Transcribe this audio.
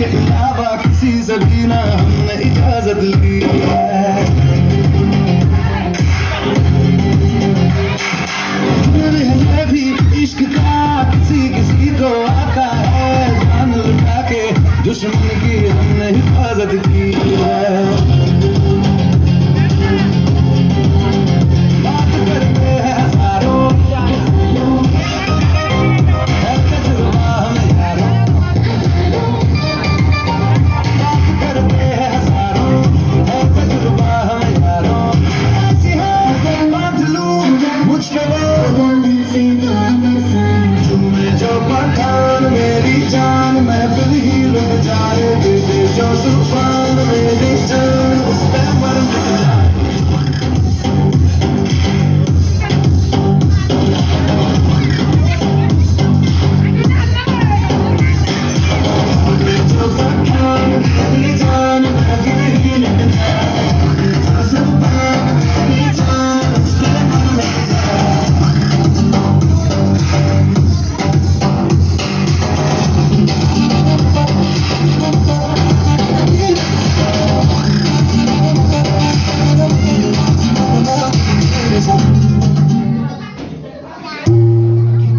के अलावा किसी से भी ना हमने इजाजत ली है। हुनर भी इश्क का किसी किसी को आता है, जान लुटा के दुश्मन की हमने हिफाजत की है। बात करते हैं हजारों, है तजुर्बा हमें यारों। बात करते हैं हजारों, है तजुर्बा हमें यारों। ऐसी है बात लूं मुझ पे वो तुम्हें जो पठान मेरी जान महफिल ही लुट जाए, दे जो सुल्तान।